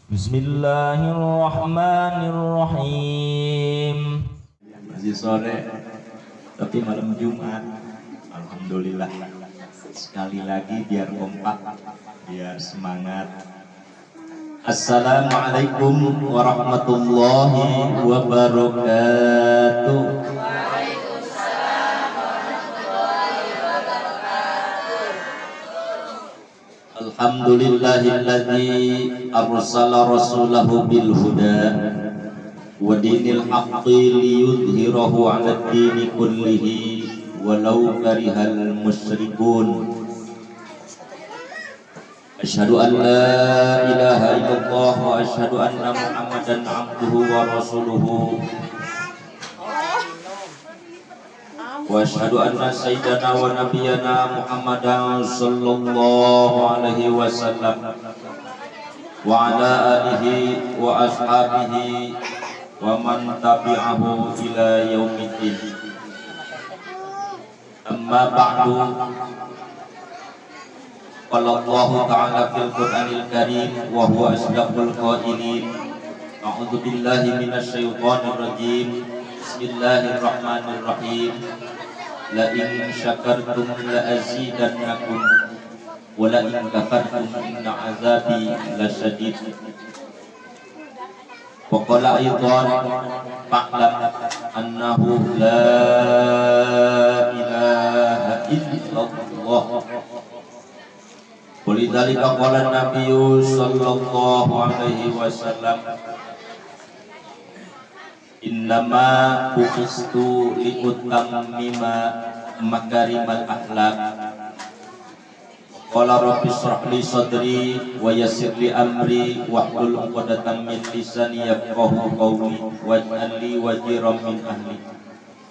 Bismillahirrahmanirrahim. Masih sore, tapi malam Jumat. Alhamdulillah. Sekali lagi biar kompak, biar semangat. Assalamualaikum warahmatullahi wabarakatuh. Alhamdulillahilladzi arsala rasulahu bil huda wa dinil haqqi liyudhhirahu 'alad dini kullihi walau karihal musyrikun. Asyhadu an la ilaha illallah wa asyhadu anna Muhammadan 'abduhu wa rasuluhu. Wa asyhadu anna sayyidana wa nabiyyana Muhammadan sallallahu alaihi wasallam wa ala alihi wa ashabihi wa man tabi'ahu ila yaumiddin. Amma ba'du. Qala Allah ta'ala fil Qur'anil Karim wa huwa asdaqul qailin. A'udzu billahi minasy syaithanir rajim. Bismillahirrahmanirrahim. La in syakartum la azidannakum wa la in kafartum inna azabi lasyadid. Wa qala aidan fa'lam annahu la ilaha illallah. Walidzalika qala Nabiyyu sallallahu alaihi wasallam, innama bu'istu liutammima makarimal akhlaq. Qala rabbi shrah li sadri wa yassir li amri wahlul 'uqdatam min lisani yafqahu qawli waj'al li waziran min ahli.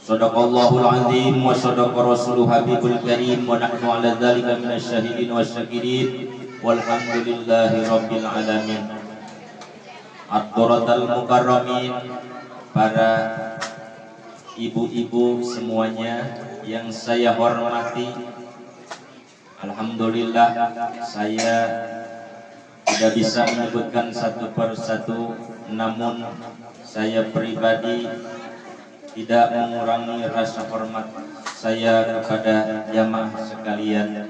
Shadaqallahul azim wa shadaqa rasuluhu habibul karim wa nahnu 'ala dzalika minasy syahidin wasyakirin walhamdulillahi rabbil alamin. Ad-daratal mukarramin, para ibu-ibu semuanya yang saya hormati, alhamdulillah saya tidak bisa menyebutkan satu persatu, namun saya pribadi tidak mengurangi rasa hormat saya kepada jamaah sekalian.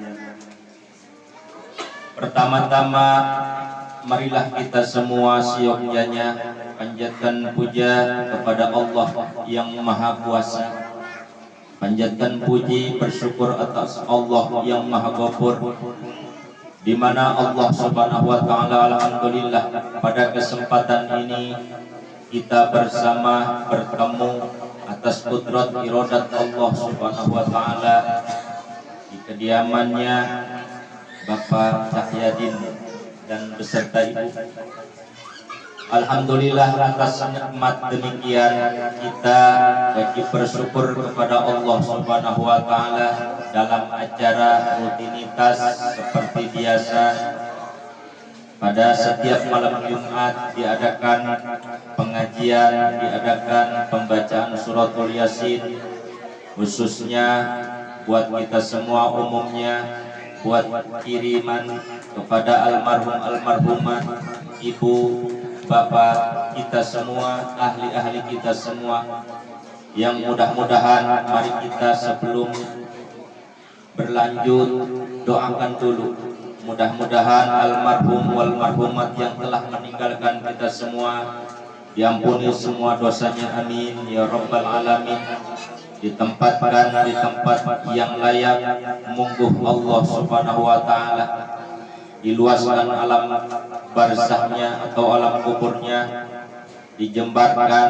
Pertama-tama marilah kita semua siogyanya panjatkan puja kepada Allah yang Maha Kuasa. Panjatkan puji bersyukur atas Allah yang Maha Ghafur, di mana Allah Subhanahu wa taala alhamdulillah pada kesempatan ini kita bersama bertemu atas kudrat iradat Allah Subhanahu wa taala di kediamannya Bapak Cahyadin dan beserta ibu. Alhamdulillah atas nikmat demikian kita wajib bersyukur kepada Allah Subhanahu wa taala dalam acara rutinitas seperti biasa. Pada setiap malam Jumat diadakan pengajian, diadakan pembacaan suratul Yasin, khususnya buat kita semua umumnya, buat kiriman kepada almarhum-almarhumah, ibu, bapak kita semua, ahli-ahli kita semua, yang mudah-mudahan mari kita sebelum berlanjut doakan dulu. Mudah-mudahan almarhum wal marhumat yang telah meninggalkan kita semua diampuni semua dosanya, amin ya rabbal alamin. Ditempatkan di tempat yang layak mungguh Allah Subhanahu wa taala, diluaskan alam barzahnya atau alam kuburnya, dijembarkan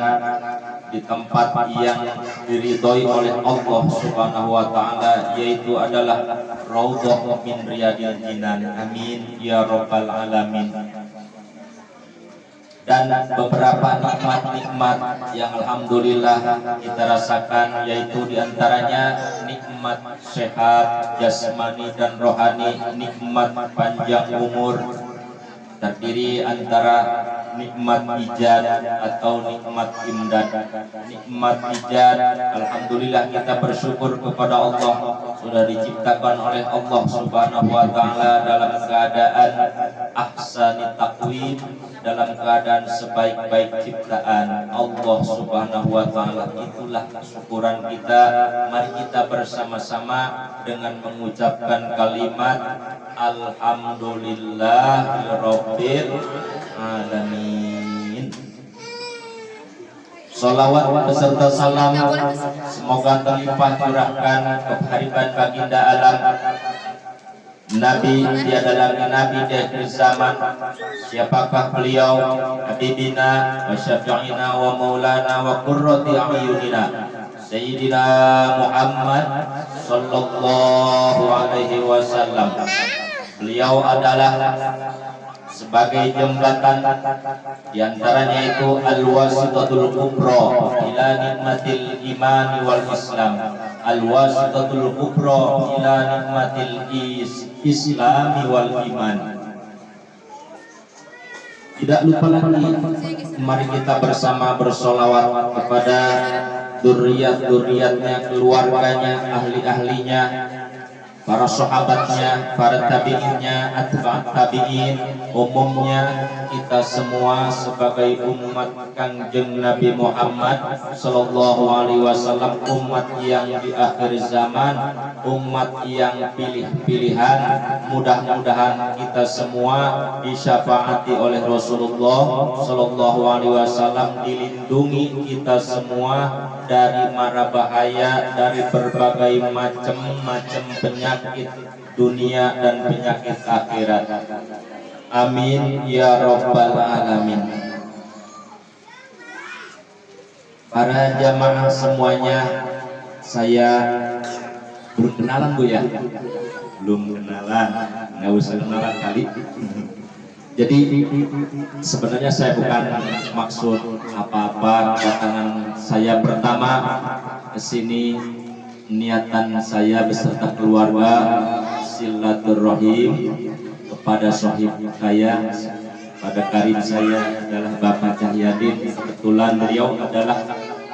di tempat yang diridhoi oleh Allah Subhanahu wa taala, yaitu adalah raudhah min riyadil jinan, amin ya rabbal alamin. Dan beberapa nikmat-nikmat yang alhamdulillah kita rasakan, yaitu diantaranya nikmat sehat jasmani dan rohani, nikmat panjang umur, terdiri antara nikmat ijad atau nikmat imdad. Nikmat ijad, alhamdulillah kita bersyukur kepada Allah sudah diciptakan oleh Allah Subhanahu wa taala dalam keadaan ahsani taqwim, dalam keadaan sebaik-baik ciptaan Allah Subhanahu wa taala. Itulah syukuran kita. Mari kita bersama-sama dengan mengucapkan kalimat alhamdulillahirabbil alamin. Salawat beserta salam semoga terlimpah curahkan kehadiran baginda alam Nabi tiada lagi nabi di akhir zaman. Siapakah beliau? Habibina wa syafi'ina wa maulana wa qurrati a'yunina Sayyidina Muhammad sallallahu alaihi wasallam. Beliau adalah sebagai jembatan, diantaranya itu al-wasitatul kubra ila nikmatil iman wal islam, al-wasitatul kubra ila nikmatil islami wal iman. Tidak lupa lagi, mari kita bersama bersolawat kepada dzurriyyat-dzurriyyatnya, keluarganya, ahli-ahlinya, para sahabatnya, para tabi'innya, atba'at tabi'in, umumnya kita semua sebagai umat Kangjeng Nabi Muhammad sallallahu alaihi wasallam, umat yang di akhir zaman, umat yang pilih-pilihan. Mudah-mudahan kita semua disyafaati oleh Rasulullah sallallahu alaihi wasallam, dilindungi kita semua dari mara bahaya, dari berbagai macam penyakit dunia dan penyakit akhirat. Amin ya rabbal alamin. Para jamaah semuanya, saya belum kenalan Bu ya? Belum kenalan, nggak usah kenalan kali. Jadi sebenarnya saya bukan maksud apa-apa. Kedatangan saya pertama ke sini, niatan saya beserta keluarga silaturahim kepada sahib saya, pada karib saya adalah Bapak Cahyadin. Kebetulan beliau adalah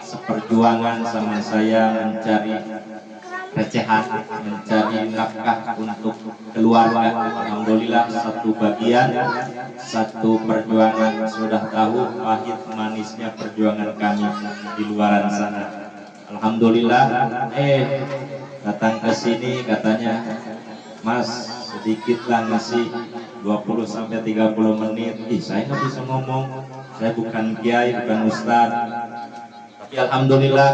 seperjuangan sama saya mencari recehan, mencari nafkah untuk keluarga. Alhamdulillah satu bagian, satu perjuangan. Sudah tahu pahit manisnya perjuangan kami di luaran sana. Alhamdulillah, datang ke sini katanya, Mas sedikitlah ngasih 20-30 menit. Saya nggak bisa ngomong, saya bukan kiai, bukan ustadz. Tapi alhamdulillah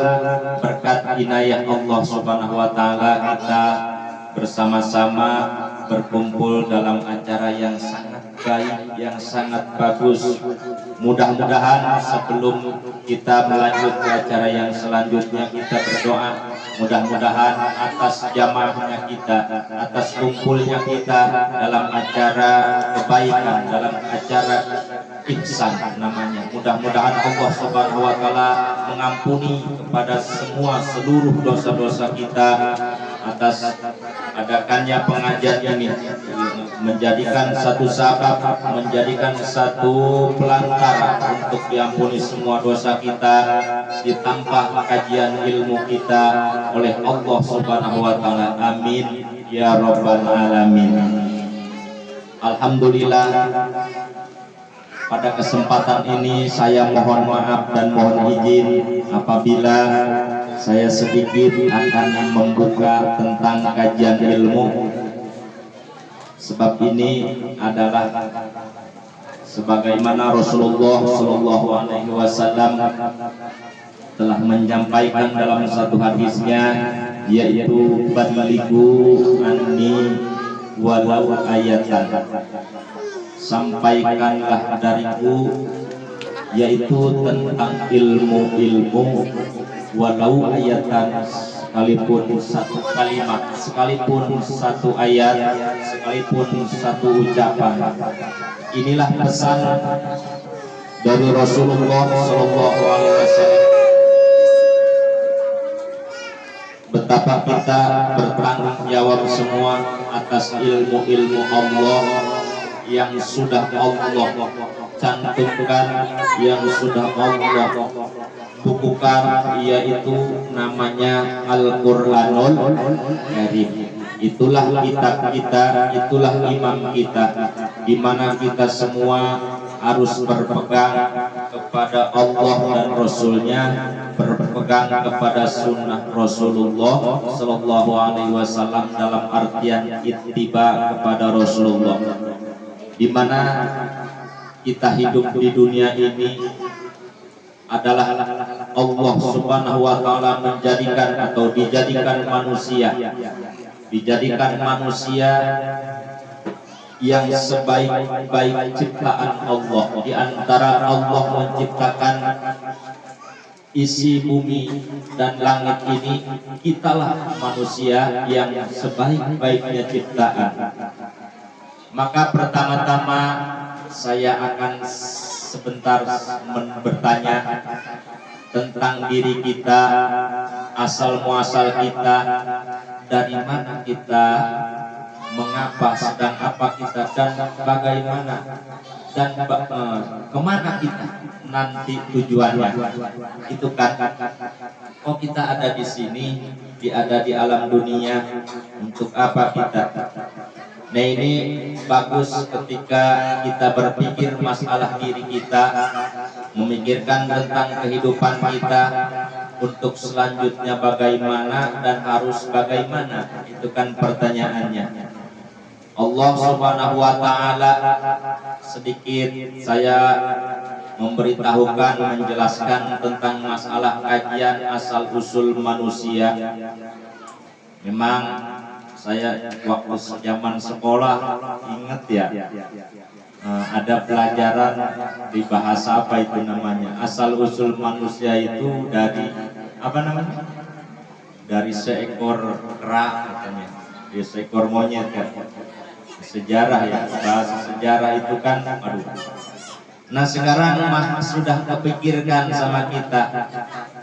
berkat inayah Allah Subhanahu wa taala kita bersama-sama berkumpul dalam acara yang sangat baik, yang sangat bagus. Mudah-mudahan sebelum kita melanjut ke acara yang selanjutnya, kita berdoa mudah-mudahan atas jamaahnya kita, atas kumpulnya kita dalam acara kebaikan, dalam acara ihsan namanya. Mudah-mudahan Allah Subhanahu wa taala mengampuni kepada semua seluruh dosa-dosa kita atas adakannya pengajian ini, menjadikan satu sabab, menjadikan satu pelantara untuk diampuni semua dosa kita, ditambah kajian ilmu kita oleh Allah Subhanahu wa taala. Amin ya rabbal alamin. Alhamdulillah, pada kesempatan ini saya mohon maaf dan mohon izin apabila saya sedikit akan membuka tentang kajian ilmu. Sebab ini adalah sebagaimana Rasulullah Shallallahu Alaihi Wasallam telah menyampaikan dalam satu hadisnya, yaitu balighu anni walau ayatan, sampaikanlah dariku, yaitu tentang ilmu-ilmu, walau ayatan, sekalipun satu kalimat, sekalipun satu ayat, sekalipun satu ucapan. Inilah pesan dari Rasulullah Shallallahu Alaihi Wasallam. Betapa kita bertanggung jawab semua atas ilmu-ilmu Allah yang sudah Allah cantumkan yang sudah Allah bukukan, yaitu namanya Al-Qur'anul Karim. Itulah kitab kita, itulah imam kita, di mana kita semua harus berpegang kepada Allah dan Rasulnya, berpegang kepada sunnah Rasulullah Sallallahu Alaihi Wasallam dalam artian ittiba kepada Rasulullah, di mana kita hidup di dunia ini adalah Allah Subhanahu wa taala menjadikan atau dijadikan manusia yang sebaik-baik ciptaan Allah. Di antara Allah menciptakan isi bumi dan langit ini, kitalah manusia yang sebaik-baiknya ciptaan. Maka pertama-tama saya akan sebentar bertanya tentang diri kita, asal muasal kita, dari mana kita, mengapa, sedang apa kita, dan bagaimana, dan kemana kita nanti tujuannya. Itu kan, oh kita ada di sini, ada di alam dunia, untuk apa kita? Nah, ini bagus ketika kita berpikir masalah diri kita, memikirkan tentang kehidupan kita, untuk selanjutnya bagaimana dan harus bagaimana. Itu kan pertanyaannya. Allah Subhanahu wa taala, sedikit saya memberitahukan, menjelaskan tentang masalah kajian asal usul manusia. Memang saya waktu zaman sekolah ingat ya, ada pelajaran di bahasa apa itu namanya, asal usul manusia itu dari apa namanya, dari seekor kera katanya, dari seekor monyet kan, sejarah ya, bahasa sejarah itu kan, aduh. Nah sekarang sudah kepikirkan sama kita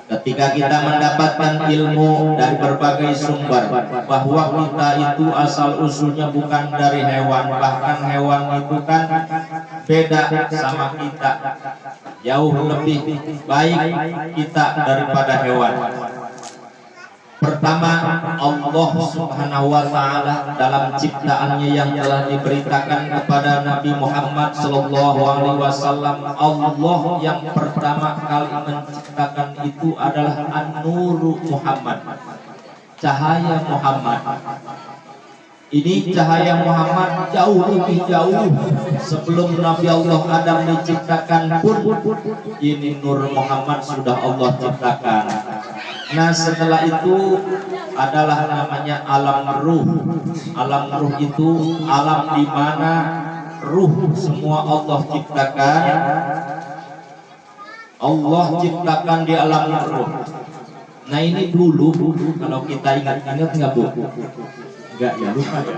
ketika kita mendapatkan ilmu dari berbagai sumber, bahwa kita itu asal usulnya bukan dari hewan, bahkan hewan itu kan beda sama kita, jauh lebih baik kita daripada hewan. Pertama, Allah Subhanahu wa taala dalam ciptaannya yang telah diberitakan kepada Nabi Muhammad sallallahu alaihi wasallam, Allah yang pertama kali menciptakan itu adalah An-Nuru Muhammad, cahaya Muhammad. Ini cahaya Muhammad jauh lebih jauh sebelum Nabi Allah Adam diciptakan pun, ini Nur Muhammad sudah Allah ciptakan. Nah setelah itu adalah namanya alam ruh. Alam ruh itu alam di mana ruh semua Allah ciptakan. Allah ciptakan di alam ruh. Nah ini dulu kalau kita ingat-ingat nggak Bu? Enggak ya, lupa ya.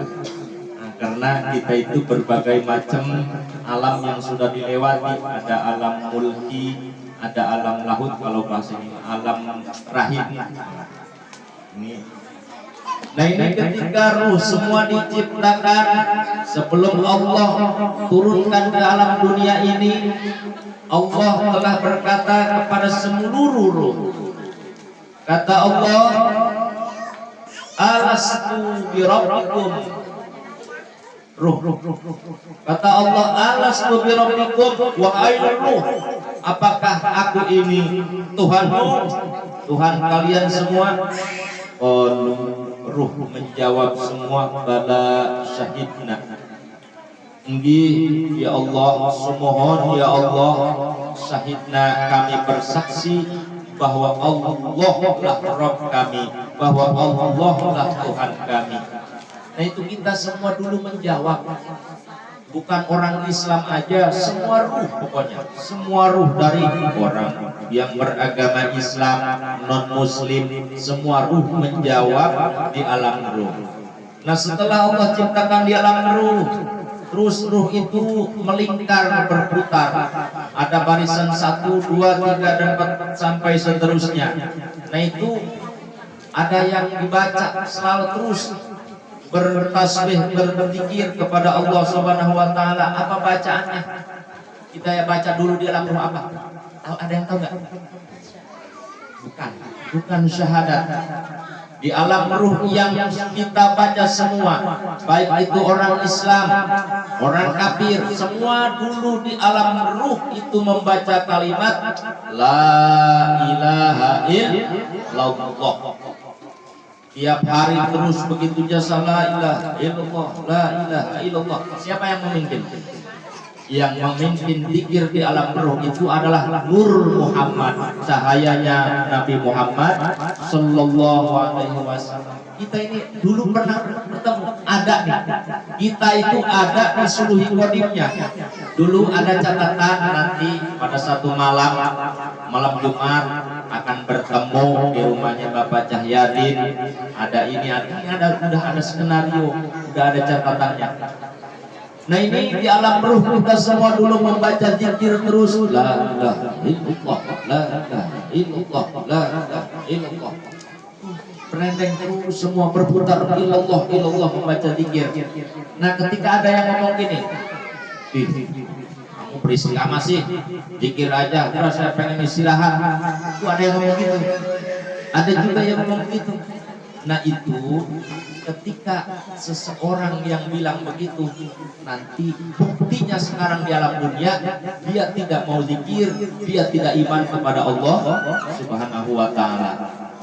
Nah, karena kita itu berbagai macam alam yang sudah dilewati. Ada alam mulki, ada alam lahut, kalau bahasa ini alam rahim. Nah ini ketika ruh semua diciptakan, sebelum Allah turunkan ke alam dunia ini, Allah telah berkata kepada seluruh ruh. Kata Allah, alastu birabbikum. Ruh. Kata Allah, alastu birabbikum, wahai ruh, apakah aku ini Tuhanmu, Tuhan kalian semua? Ruh menjawab semua, bala syahidna. Nggih ya Allah, semohon ya Allah, syahidna, kami bersaksi bahwa Allah lah Rabb kami, bahwa Allah lah Tuhan kami. Nah itu kita semua dulu menjawab, bukan orang Islam aja, semua ruh, pokoknya semua ruh, dari orang yang beragama Islam, non muslim, semua ruh menjawab di alam ruh. Nah setelah Allah ciptakan di alam ruh, terus ruh itu melingkar, berputar, ada barisan 1, 2, 3 dan 4 sampai seterusnya. Nah itu ada yang dibaca selalu terus bertasbih, berzikir kepada Allah Subhanahu wa taala. Apa bacaannya? kita ya baca dulu di alam ruh apa? Tahu, ada yang tahu nggak? Bukan syahadat. Di alam ruh yang kita baca semua, baik itu orang Islam, orang kafir, semua dulu di alam ruh itu membaca kalimat La ilaha illallah. Tiap hari terus begitu jasa la ilaha illallah, la ilaha illallah. Siapa yang memimpin? Yang memimpin zikir di alam ruh itu adalah Nur Muhammad, cahayanya Nabi Muhammad Sallallahu Alaihi Wasallam. Kita ini dulu pernah bertemu, ada nih. Kita itu ada di seluruh kodimnya. Dulu ada catatan nanti pada satu malam Jumat akan bertemu di rumahnya Bapak Cahyadin. Ada ini, udah ada skenario, udah ada catatannya. Nah ini di alam ruh kita semua dulu membaca zikir terus la ilaha illallah, la ilaha illallah, la ilaha illallah. Perendeng terus semua berputar illallah, illallah membaca zikir. Nah ketika ada yang ngomong gini, kamu berisik amat sih, zikir aja, terus saya pengen istirahat. Itu ada yang ngomong gitu. Ada juga yang ngomong gitu. Nah itu ketika seseorang yang bilang begitu, nanti buktinya sekarang di alam dunia dia tidak mau zikir, dia tidak iman kepada Allah Subhanahu wa taala.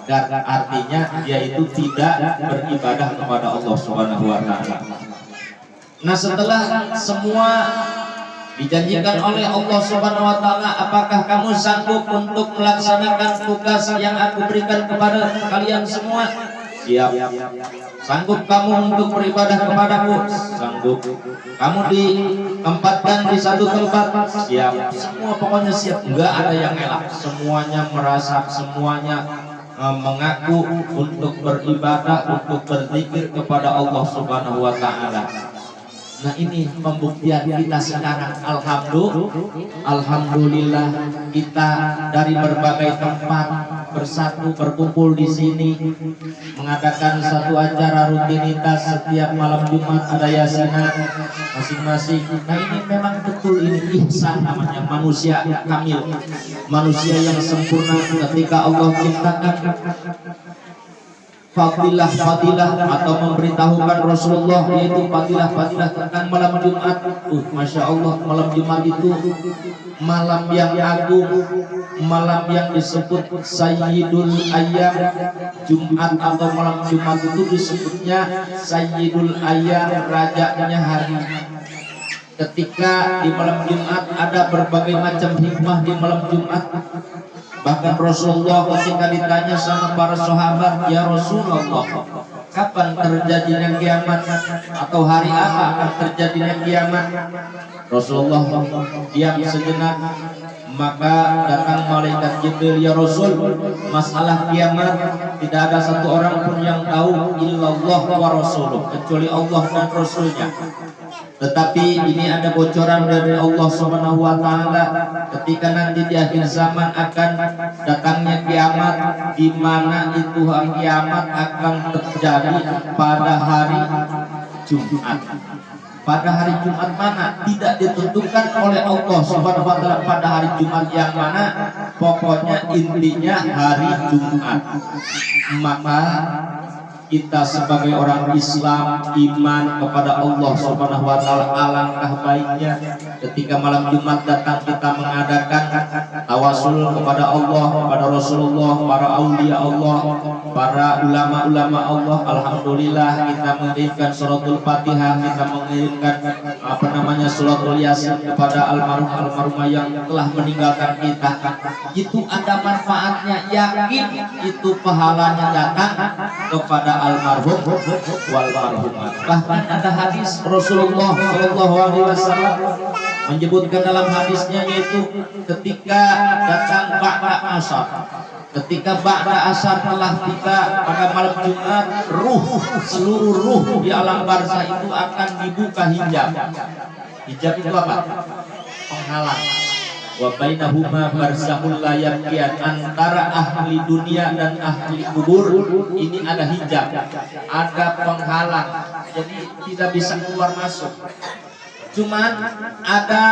Dan artinya dia itu tidak beribadah kepada Allah Subhanahu wa taala. Nah, setelah semua dijanjikan oleh Allah Subhanahu wa taala, apakah kamu sanggup untuk melaksanakan tugas yang aku berikan kepada kalian semua? Siap. Sanggup kamu untuk beribadah kepadaku? Sanggup. Kamu ditempatkan di satu tempat? Siap. Semua pokoknya siap. Enggak ada yang elak. Semuanya merasa, semuanya mengaku untuk beribadah, untuk berzikir kepada Allah Subhanahu wa taala. Nah ini pembuktian kita sekarang. Alhamdulillah kita dari berbagai tempat bersatu berkumpul di sini mengadakan satu acara rutinitas setiap malam Jumat, ada yasinan masing-masing. Nah ini memang betul, ini ihsan namanya, manusia kamil, manusia yang sempurna. Ketika Allah ciptakan fadilah atau memberitahukan Rasulullah, yaitu fadilah tentang malam Jumat. Masya Allah, malam Jumat itu malam yang agung, malam yang disebut Sayyidul Ayyam. Jumat atau malam Jumat itu disebutnya Sayyidul Ayyam, rajanya hari. Ketika di malam Jumat ada berbagai macam hikmah di malam Jumat. Bahkan Rasulullah ketika ditanya sama para sahabat, ya Rasulullah, kapan terjadinya kiamat atau hari apa akan terjadinya kiamat? Rasulullah diam sejenak, maka datang malaikat Jibril, ya Rasul, masalah kiamat tidak ada satu orang pun yang tahu illallah wa rasuluh, kecuali Allah dan Rasulnya. Tetapi ini ada bocoran dari Allah Subhanahu wa taala, ketika nanti di akhir zaman akan datangnya kiamat, di mana itu kiamat akan terjadi pada hari Jumat. Pada hari Jumat mana tidak ditentukan oleh Allah Subhanahu wa taala pada hari Jumat yang mana, pokoknya intinya hari Jumat. Maka kita sebagai orang Islam iman kepada Allah Subhanahu wa taala, alangkah baiknya ketika malam Jumat datang kita mengadakan tawasul kepada Allah, kepada Rasulullah, para aulia Allah, para ulama-ulama Allah. Alhamdulillah kita mengirimkan suratul Fatihah, kita mengirimkan suratul Yasin kepada almarhumah yang telah meninggalkan kita. Itu ada manfaatnya, yakin itu pahalanya datang kepada almarhum wal marhumat. Bahkan ada hadis Rasulullah Shallallahu Alaihi Wasallam menyebutkan dalam hadisnya, yaitu ketika datang ba'da asar, ketika ba'da asar telah tiba pada malam Jumat, seluruh ruh di alam barzah itu akan dibuka hijab. Hijab itu apa? Penghalang. Wa bainahuma barzakhul la yabghiyan, antara ahli dunia dan ahli kubur ini ada hijab, ada penghalang, jadi tidak bisa keluar masuk. Cuman ada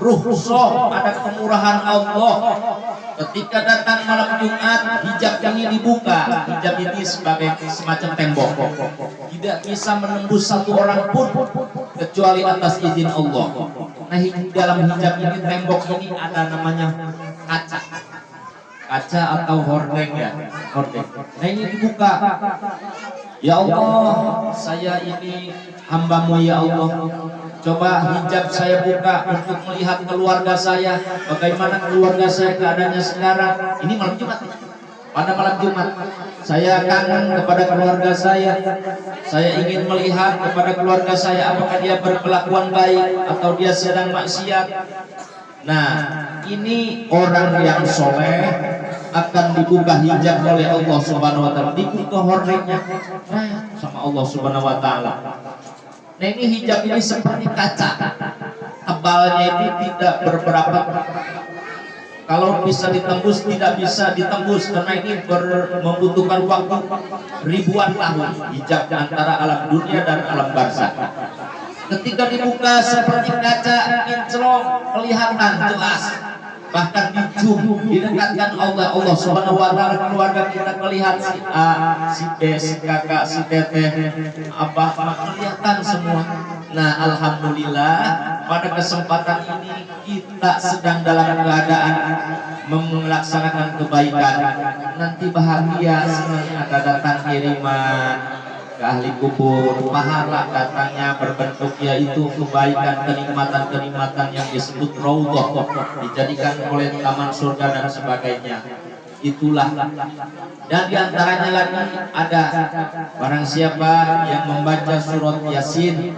rukhsah, ada kemurahan Allah. Ketika datang malam Jumat, hijab ini dibuka. Hijab ini sebagai semacam tembok, tidak bisa menembus satu orang pun kecuali atas izin Allah. Nah, dalam hijab ini, tembok ini ada namanya kaca atau hordeng ya, hordeng. Nah, ini dibuka. Ya Allah, saya ini hamba-Mu ya Allah. Coba hijab saya buka untuk melihat keluarga saya, bagaimana keluarga saya keadaannya sekarang. Ini malam Jumat. Pada malam Jumat, saya kangen kepada keluarga saya. Saya ingin melihat kepada keluarga saya, apakah dia berkelakuan baik atau dia sedang maksiat. Nah, ini orang yang soleh akan dibuka hijab oleh Allah Subhanahu Wa Taala, dibuka hordengnya sama Allah Subhanahu Wa Taala. Nah, ini hijab ini seperti kaca, tebalnya ini tidak berberapa. Kalau bisa ditembus, tidak bisa ditembus karena ini membutuhkan waktu ribuan tahun. Hijab antara alam dunia dan alam barzakh. Ketika dibuka seperti kaca, kinclong, kelihatan jelas. Bahkan didekatkan Allah Subhanahu Wa Taala, keluarga kita melihat si A, si B, si kakak, si teteh, abah, kelihatan semua. Nah, alhamdulillah pada kesempatan ini kita sedang dalam keadaan melaksanakan kebaikan. Nanti bahagia senang ada datang kiriman ke ahli kubur, pahala datangnya berbentuk yaitu kebaikan, kenikmatan-kenikmatan yang disebut raudhah, dijadikan oleh taman surga dan sebagainya. Itulah. Dan diantaranya lagi ada barang siapa yang membaca surat Yasin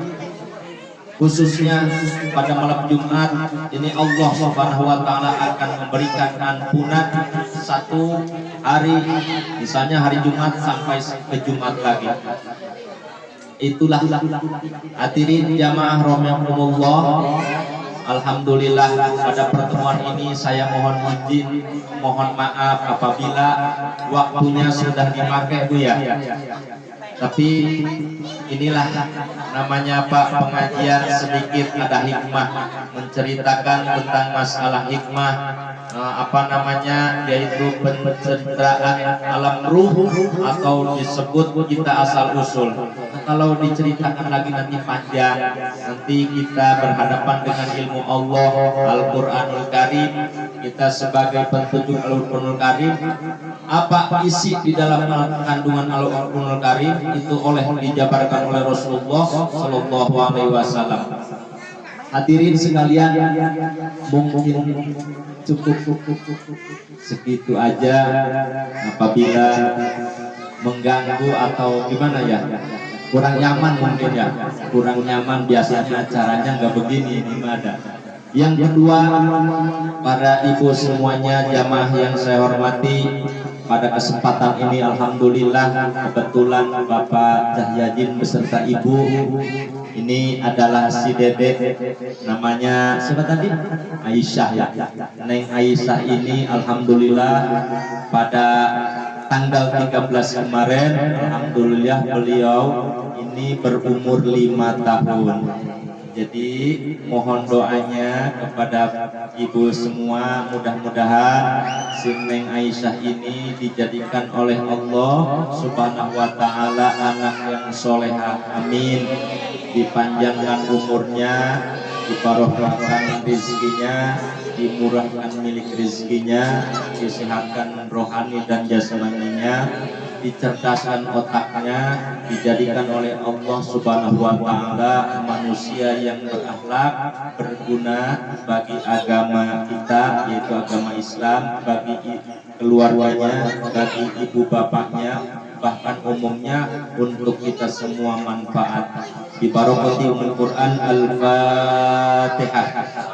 khususnya pada malam Jumat ini, Allah Subhanahu Wa Taala akan memberikan ampunan satu hari, misalnya hari Jumat sampai ke Jumat lagi. Itulah hadirin jamaah rahimakumullah. Alhamdulillah pada pertemuan ini saya mohon izin, mohon maaf apabila waktunya sudah dipakai Bu ya. Tapi inilah namanya Pak, pengajian sedikit ada hikmah, menceritakan tentang masalah hikmah, yaitu penceritaan alam ruh atau disebut kita asal usul. Kalau diceritakan lagi nanti panjang, nanti kita berhadapan dengan ilmu Allah Al-Quranul Karim. Kita sebagai petunjuk Al-Quranul Karim, apa isi di dalam kandungan Al-Quranul Karim itu dijabarkan oleh Rasulullah Shallallahu Alaihi Wasallam. Hadirin sekalian, mungkin cukup segitu aja. Apabila mengganggu atau gimana ya, kurang nyaman mungkin ya, kurang nyaman, biasanya acaranya nggak begini, gimana. Yang kedua, para ibu semuanya, jamaah yang saya hormati, pada kesempatan ini alhamdulillah kebetulan Bapak Cahyadin beserta Ibu ini adalah si Dede, namanya siapa tadi? Aisyah ya. Neng Aisyah ini alhamdulillah pada tanggal 13 kemarin alhamdulillah beliau ini berumur 5 tahun. Jadi mohon doanya kepada ibu semua, mudah-mudahan si Neng Aisyah ini dijadikan oleh Allah Subhanahu Wa Taala anak yang solehah, amin. Dipanjangkan umurnya, dibarokahkan rezekinya, dimurahkan milik rezekinya, disehatkan rohani dan jasmaninya, dicerdaskan otaknya, dijadikan oleh Allah Subhanahu Wa Taala manusia yang berakhlak, berguna bagi agama kita yaitu agama Islam, bagi keluarganya, bagi ibu bapaknya, bahkan umumnya untuk kita semua manfaat. Bi barakati Al-Quran Al-Fatihah.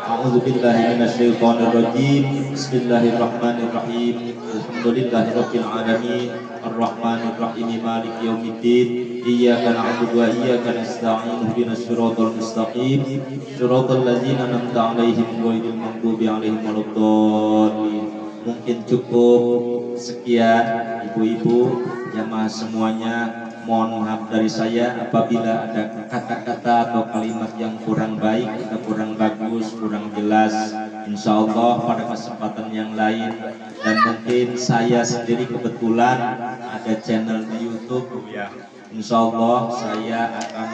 A'udzubillahi minasyaitonir rajim. Bismillahirrahmanirrahim. Alhamdulillahirabbil alamin. Ar-Rahmanir Rahim. Maliki yaumiddin. Iyyaka na'budu wa iyyaka nasta'in. Ihdinas siratal mustaqim. Siratal ladzina an'amta 'alaihim ghairil maghdubi 'alaihim waladdallin. Mungkin cukup sekian ibu-ibu jamaah semuanya. mohon maaf dari saya apabila ada kata-kata atau kalimat yang kurang baik atau kurang bagus, kurang jelas. Insya Allah pada kesempatan yang lain, dan mungkin saya sendiri kebetulan ada channel di YouTube ya. Insya Allah saya akan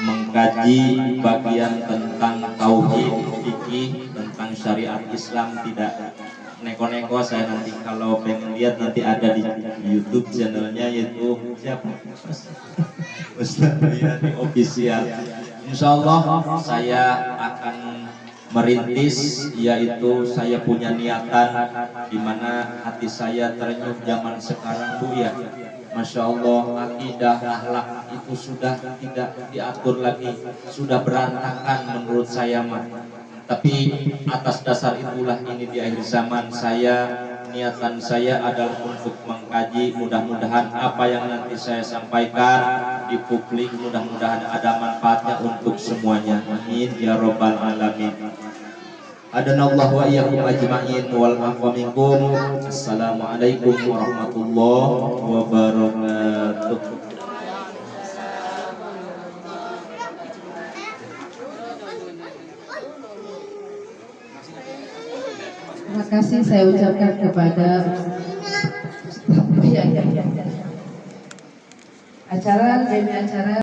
mengkaji bagian tentang tauhid, fikih, tentang syariat Islam. Tidak neko-neko, saya nanti kalau pengen lihat nanti ada di YouTube channelnya, yaitu siapa? Ustaz Riyadi Official. Insya Allah saya akan merintis, yaitu saya punya niatan di mana hati saya terenyuh zaman sekarang Bu ya. Masya Allah, akidah, akhlak itu sudah tidak diatur lagi, sudah berantakan menurut saya mah. Tapi atas dasar itulah ini di akhir zaman niatan saya adalah untuk mengkaji, mudah-mudahan apa yang nanti saya sampaikan di publik mudah-mudahan ada manfaatnya untuk semuanya. Amin ya robbal alamin. Adanallahu wa iyyakum ajma'in wal afwa minkum. Assalamualaikum warahmatullahi wabarakatuh. Terima kasih saya ucapkan kepada acara demi acara